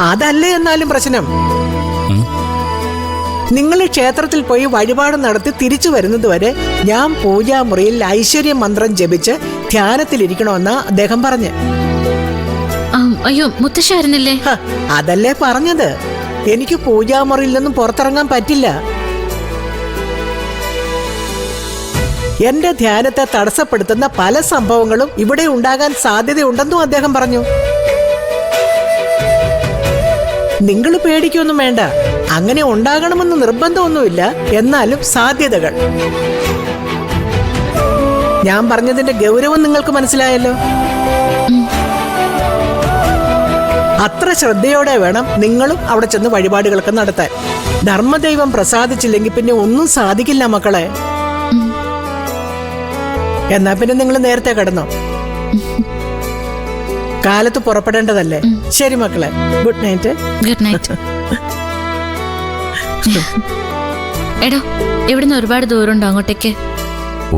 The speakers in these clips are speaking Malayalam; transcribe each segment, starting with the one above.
അതല്ലേ എന്നാലും പ്രശ്നം. നിങ്ങൾ ക്ഷേത്രത്തിൽ പോയി വഴിപാട് നടത്തി തിരിച്ചു വരുന്നത് വരെ ഞാൻ പൂജാമുറിയിൽ ഐശ്വര്യ മന്ത്രം ജപിച്ച് ധ്യാനത്തിലിരിക്കണമെന്നാ അദ്ദേഹം പറഞ്ഞ്. അയ്യോ മുത്തശ്ശായിരുന്നില്ലേ? അതല്ലേ പറഞ്ഞത്, എനിക്ക് പൂജാമുറിയിൽ നിന്നും പുറത്തിറങ്ങാൻ പറ്റില്ല. എന്റെ ധ്യാനത്തെ തടസ്സപ്പെടുത്തുന്ന പല സംഭവങ്ങളും ഇവിടെ ഉണ്ടാകാൻ സാധ്യതയുണ്ടെന്നും അദ്ദേഹം പറഞ്ഞു. നിങ്ങൾ പേടിക്കൊന്നും വേണ്ട, അങ്ങനെ ഉണ്ടാകണമെന്ന് നിർബന്ധമൊന്നുമില്ല. എന്നാലും സാധ്യതകൾ. ഞാൻ പറഞ്ഞതിന്റെ ഗൗരവം നിങ്ങൾക്ക് മനസ്സിലായല്ലോ. അത്ര ശ്രദ്ധയോടെ വേണം നിങ്ങളും അവിടെ ചെന്ന് വഴിപാടുകളൊക്കെ നടത്താൻ. ധർമ്മദൈവം പ്രസാദിച്ചില്ലെങ്കിൽ പിന്നെ ഒന്നും സാധിക്കില്ല മക്കളെ. എന്നാ പിന്നെ നിങ്ങൾ നേരത്തെ കിടന്നോ, കാലത്ത് പുറപ്പെടേണ്ടതല്ലേ. ശരി മക്കളെ, ഗുഡ് നൈറ്റ്. Good night. എടോ, ഇവിടുന്ന് ഒരുപാട് ദൂരമുണ്ടോ അങ്ങോട്ടേക്ക്?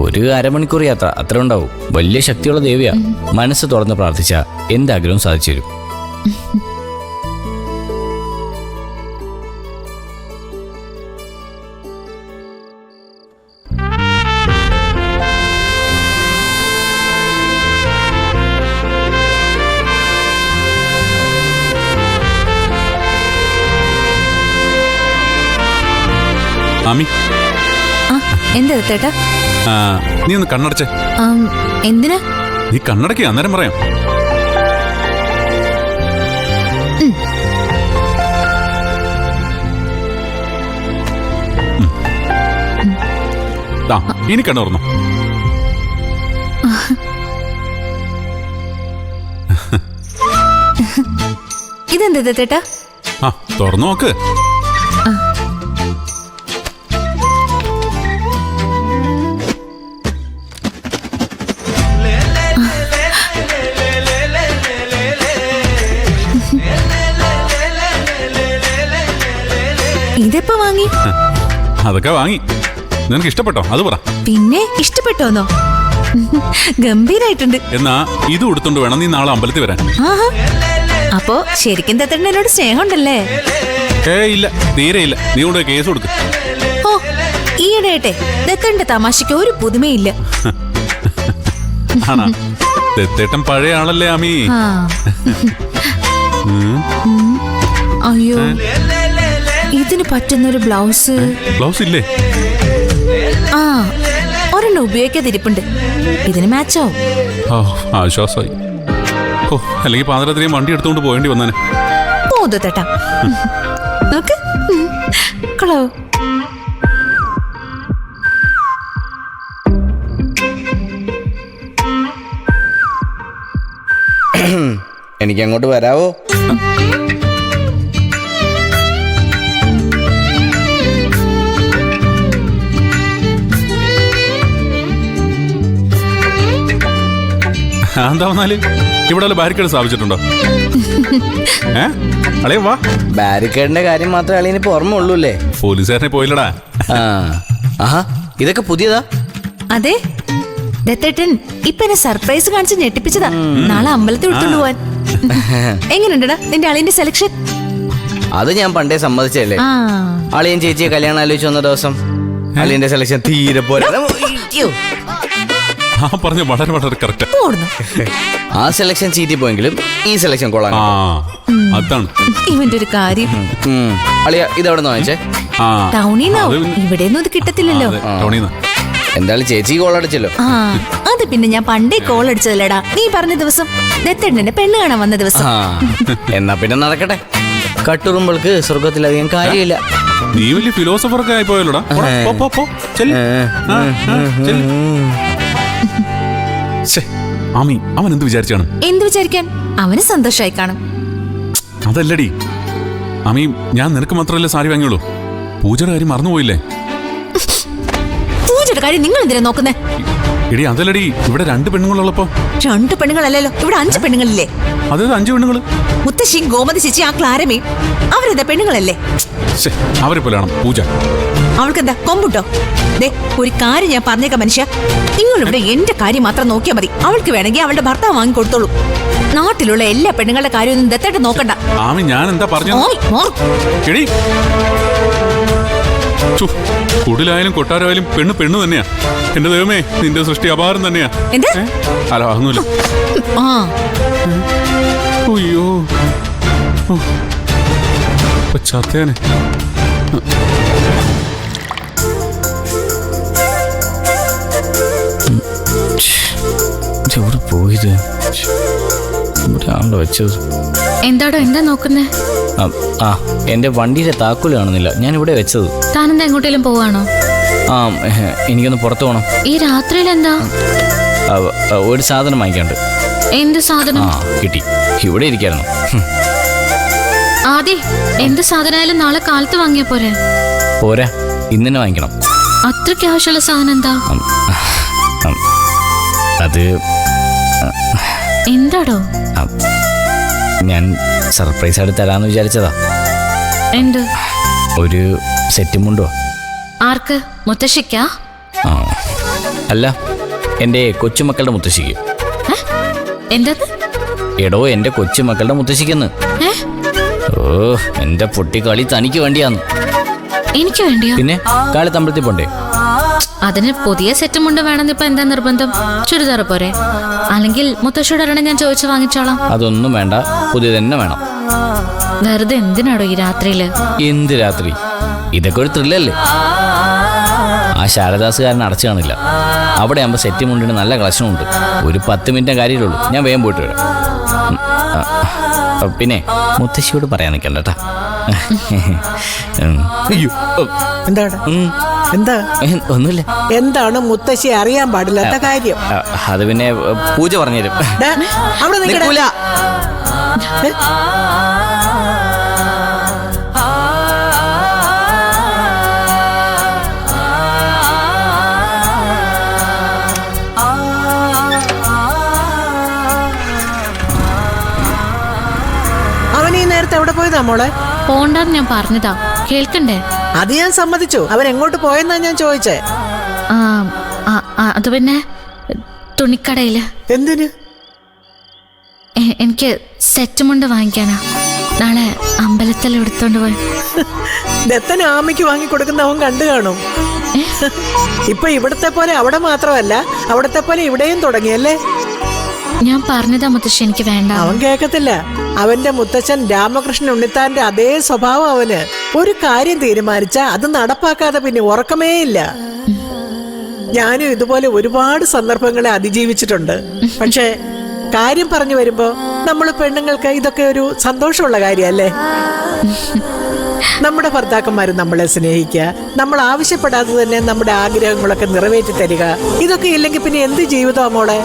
ഒരു അരമണിക്കൂർ യാത്ര അത്ര ഉണ്ടാവും. വലിയ ശക്തിയുള്ള ദേവിയാ. മനസ്സ് തുറന്ന് പ്രാർത്ഥിച്ച എന്ത് ആഗ്രഹം സാധിച്ചു തരും. ആമി, എന്താ ചേട്ടാ? നീ ഒന്ന് കണ്ണടച്ചേ. എന്തിനാ? നീ കണ്ണടക്കി, അന്നേരം പറയാം. ഇനി കണ്ണുറന്നു. ഇതെന്താ ചേട്ടാ? തുറന്നു നോക്ക്. ഇതെപ്പോ വാങ്ങി? അതൊക്കെ വാങ്ങി. നിനക്ക് ഇഷ്ടപ്പെട്ടോ? അത് പറ. പിന്നെ ഇഷ്ടപ്പെട്ടോന്നോ? ഗംഭീരായിട്ടുണ്ട്. എന്നാ ഇത് ഉടുത്തോണ്ട് വേണം നീ നാളെ അമ്പലത്തിൽ വരാൻ. അപ്പോ ശരിക്കും ദത്തണ്ണ എന്നോട് സ്നേഹമുണ്ടല്ലേ? ഇല്ല, തീരെ ഇല്ല. നീ കൊണ്ട് കേസ് കൊടുക്ക്. ഓ, ഈയിടെയായിട്ടെ ദത്തന്റെ തമാശയ്ക്ക് ഒരു പുതുമയില്ല. ആണാ? ദത്തേട്ടൻ പഴയ ആളല്ലേ ആമി. അയ്യോ, ഇതിന് പറ്റുന്നൊരു ബ്ലൗസ്. ബ്ലൗസ് ഇല്ലേ? ഒരെണ്ണം ഉപയോഗിക്കാതിരിപ്പുണ്ട്. ഇതിന് മാച്ചാവും. ആശ്വാസമായി. അല്ലെങ്കിൽ പാതിരാത്രിയും വണ്ടി എടുത്തുകൊണ്ട് പോകേണ്ടി വന്നേനെ. പോതേട്ടാ, നോക്ക് കളോ. എനിക്ക് അങ്ങോട്ട് വരാവോ? എന്താ വന്നാല് ഇവിടെ ബാരിക്കേഡ് സ്ഥാപിച്ചിട്ടുണ്ടോ? അളേ വാ. ബാരിക്കേഡിന്റെ കാര്യം മാത്രമേ അളിയനിപ്പോ ഓർമ്മ ഉള്ളൂല്ലേ? പോലീസുകാരനെ പോയില്ലടാ. ഇതൊക്കെ പുതിയതാ? അതെ, ദത്തേട്ടൻ ഇപ്പൊ എന്നെ സർപ്രൈസ് കാണിച്ച് ഞെട്ടിപ്പിച്ചതാ. നാളെ അമ്പലത്തിൽ എടുത്തോണ്ട് പോവാൻ. എങ്ങനെയുണ്ടടാ നിന്റെ അളിയന്റെ സെലക്ഷൻ? അത് ഞാൻ പണ്ടേ സമ്മതിച്ചല്ലേ. അളിയൻ ചേച്ചിയെ കല്യാണം ആലോചിച്ച് വന്ന ദിവസം അളിയന്റെ സെലക്ഷൻ തീരെ പോരാ. പറഞ്ഞ വളരെ വളരെ കറക്റ്റ്. ആ സെലക്ഷൻ ചീറ്റി പോയെങ്കിലും ഈ സെലക്ഷൻ കൊള്ളാൻ. അതാണ് ഇവന്റെ ഒരു കാര്യം. അളിയ ഇതെവിടെ വാങ്ങിച്ചേ? ടൗണിന്നോ? ഇവിടെ ഒന്നും ഇത് കിട്ടത്തില്ലല്ലോ. എന്തായാലും ചേച്ചി കോൾ അടിച്ചല്ലോ. അത് പിന്നെ ഞാൻ പണ്ടേ കോൾ അടിച്ചതല്ലടാ, നീ പറഞ്ഞ ദിവസം, ദത്തേട്ടന്റെ പെണ്ണ് കാണാൻ വന്ന ദിവസം. എന്നാ പിന്നെ നടക്കട്ടെ. കട്ടുറുമ്പൾക്ക് സ്വർഗത്തിലധികം കാര്യമില്ല. നീ വലിയ ഫിലോസഫറൊക്കെ ആയി പോയല്ലോടാ. ആമി, അവൻ എന്ത് വിചാരിച്ചാണ്? എന്ത് വിചാരിക്കാൻ? അവന് സന്തോഷമായി കാണും. അതല്ലടി ആമി, ഞാൻ നിനക്ക് മാത്രമല്ലേ സാരി വാങ്ങിയുള്ളൂ. പൂജയുടെ കാര്യം മറന്നുപോയില്ലേ? പൂജയുടെ കാര്യം നിങ്ങൾ എന്തിനാ നോക്കുന്നേ? എടി അതല്ലടി, ഇവിടെ 2 പെണ്ണുങ്ങളുള്ളപ്പോ. 2 പെണ്ണുങ്ങളല്ലല്ലോ, ഇവിടെ 5 പെണ്ണുങ്ങളില്ലേ? അതെ, 5 പെണ്ണുങ്ങള്. മുത്തശ്ശിയും ഗോമതി ചേച്ചി, ആ ക്ലാരമേ, അവരെന്താ പെണ്ണുങ്ങളല്ലേ? അവരെ പോലെയാണ് പൂജ. അവൾക്ക് എന്താ കൊമ്പുട്ടോ? ദേ ഒരു കാര്യം ഞാൻ പറഞ്ഞേക്കാം മനുഷ്യ, നിങ്ങളിവിടെ എന്റെ കാര്യം മാത്രം നോക്കിയാൽ മതി. അവൾക്ക് വേണമെങ്കിൽ അവളുടെ ഭർത്താവ് വാങ്ങി കൊടുത്തോളൂ. നാട്ടിലുള്ള എല്ലാ പെണ്ണുങ്ങളുടെ കാര്യമൊന്നും ദത്തായിട്ട് നോക്കണ്ട. ആമി ഞാൻ എന്താ പറഞ്ഞു? കുടിലായാലും കൊട്ടാരമായാലും പെണ്ണ് പെണ്ണ് തന്നെയാ. എന്റെ ദൈവമേ, നിന്റെ സൃഷ്ടി അപാരം തന്നെയാ. അല്ല ഒന്നുമില്ല. അയ്യോ ചത്തേനെ. എവിടെ പോയത്? ഇവിടെയാണല്ലോ വെച്ചത്. എന്താടോ എന്താ നോക്കുന്നേ? ആ എന്റെ വണ്ടിയുടെ താക്കോല് കാണുന്നില്ല, ഞാൻ ഇവിടെ വെച്ചത്. താനെന്താ എങ്ങോട്ടേലും പോവാണോ? ആ എനിക്കൊന്ന് പുറത്തു പോകണം. ഈ രാത്രിയിൽ എന്താ? ഒരു സാധനം വാങ്ങിക്കാണ്ട്. എന്ത് സാധനം? ആ കിട്ടി, ഇവിടെ ഇരിക്കായിരുന്നു. ആദി, എന്ത് സാധനമായാലും നാളെ കാലത്ത് വാങ്ങിയ പോരെ? പോരാ, ഇന്നെ വാങ്ങിക്കണം. അത്രയ്ക്ക് ആവശ്യമുള്ള സാധനം എന്താ? അത് എന്താടോ? ഞാൻ സർപ്രൈസ് ആയിട്ട് തരാന്ന് വിചാരിച്ചതാ. എന്ത്? ഒരു സെറ്റും മുണ്ടോ. ആർക്ക്? മുത്തശ്ശിക്കാ? അല്ല, എന്റെ കൊച്ചുമക്കളുടെ മുത്തശ്ശിക്ക്. എന്താ? എടോ എന്റെ കൊച്ചുമക്കളുടെ മുത്തശ്ശിക്കെന്ന്. ഓ എന്റെ പൊട്ടിക്കളി തനിക്ക് വേണ്ടിയാന്ന്. എനിക്ക് വേണ്ടിയോ? പിന്നെ കാലത്ത് അമ്പലത്തിൽ പോണ്ടേ? അതിന് പുതിയ സെറ്റും മുണ്ട് വേണമെന്ന് ഇപ്പൊ എന്താ നിർബന്ധം? ചുരിദാർ പോരെ? അല്ലെങ്കിൽ മുത്തശ്ശിയോട് ഒരെണ്ണം ഞാൻ ചോദിച്ചു വാങ്ങിച്ചോളാം. അതൊന്നും വേണ്ട, പുതിയ തന്നെ വേണം. വെറുതെ എന്തിനാടോ ഈ രാത്രിയില്? എന്ത് രാത്രി? ഇതൊക്കെ ഒരു ത്രില്ലല്ലേ. ആ ശാരദാസുകാരൻ അടച്ചു കാണില്ല. അവിടെ ആകുമ്പോൾ സെറ്റ് മുണ്ടിന് നല്ല കളക്ഷനുണ്ട്. ഒരു 10 മിനിറ്റ് കാര്യമുള്ളൂ, ഞാൻ വേഗം പോയിട്ട് വരാം. പിന്നെ മുത്തശ്ശിയോട് പറയാൻ നിൽക്കണ്ട കേട്ടാ. എന്താ? ഒന്നുമില്ല. എന്താണ് മുത്തശ്ശി അറിയാൻ പാടില്ലാത്ത കാര്യം? അത് പിന്നെ പൂജ പറഞ്ഞുതരും. അവൻ ഈ നേരത്തെ എവിടെ പോയതാ മോളെ? പോണ്ടെന്ന് ഞാൻ പറഞ്ഞതാ, കേൾക്കണ്ടേ? അത് ഞാൻ സമ്മതിച്ചു. അവൻ എങ്ങോട്ട് പോയെന്നാ ഞാൻ ചോദിച്ചേ. അത് പിന്നെ തുണിക്കടയില്. എന്തിന്? എനിക്ക് സെറ്റ് മുണ്ട് വാങ്ങിക്കാനാ. നാളെ അമ്പലത്തിൽ എടുത്തോണ്ട് പോയി. ദത്തന് ആമയ്ക്ക് വാങ്ങി കൊടുക്കുന്ന അവൻ കണ്ടു കാണും. ഇപ്പൊ ഇവിടത്തെ പോലെ അവിടെ മാത്രമല്ല, അവിടത്തെ പോലെ ഇവിടെയും തുടങ്ങിയല്ലേ? ഞാൻ പറഞ്ഞതാ മുത്തശ്ശി, എനിക്ക് വേണ്ട. അവൻ കേൾക്കത്തില്ല. അവന്റെ മുത്തച്ഛൻ രാമകൃഷ്ണൻ ഉണ്ണിത്താന്റെ അതേ സ്വഭാവം അവന്. ഒരു കാര്യം തീരുമാനിച്ചാ അത് നടപ്പാക്കാതെ പിന്നെ ഉറക്കമേ ഇല്ല. ഞാനും ഇതുപോലെ ഒരുപാട് സന്ദർഭങ്ങളെ അതിജീവിച്ചിട്ടുണ്ട്. പക്ഷെ കാര്യം പറഞ്ഞു വരുമ്പോ നമ്മൾ പെണ്ണുങ്ങൾക്ക് ഇതൊക്കെ ഒരു സന്തോഷമുള്ള കാര്യല്ലേ? നമ്മുടെ ഭർത്താക്കന്മാര് നമ്മളെ സ്നേഹിക്കുക, നമ്മൾ ആവശ്യപ്പെടാതെ തന്നെ നമ്മുടെ ആഗ്രഹങ്ങളൊക്കെ നിറവേറ്റി തരിക, ഇതൊക്കെ ഇല്ലെങ്കിൽ പിന്നെ എന്ത് ജീവിതമാ മോളെ?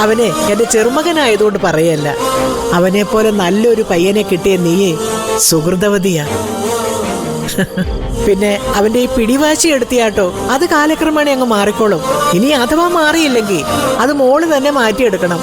അവനെ എന്റെ ചെറുമകനായതുകൊണ്ട് പറയല്ല, അവനെ പോലെ നല്ലൊരു പയ്യനെ കിട്ടിയ നീയേ സുഹൃതവതിയാ. പിന്നെ അവന്റെ ഈ പിടിവാശി എടുത്തിയാട്ടോ, അത് കാലക്രമേണ അങ്ങ് മാറിക്കോളും. ഇനി അഥവാ മാറിയില്ലെങ്കിൽ അത് മോള് തന്നെ മാറ്റിയെടുക്കണം.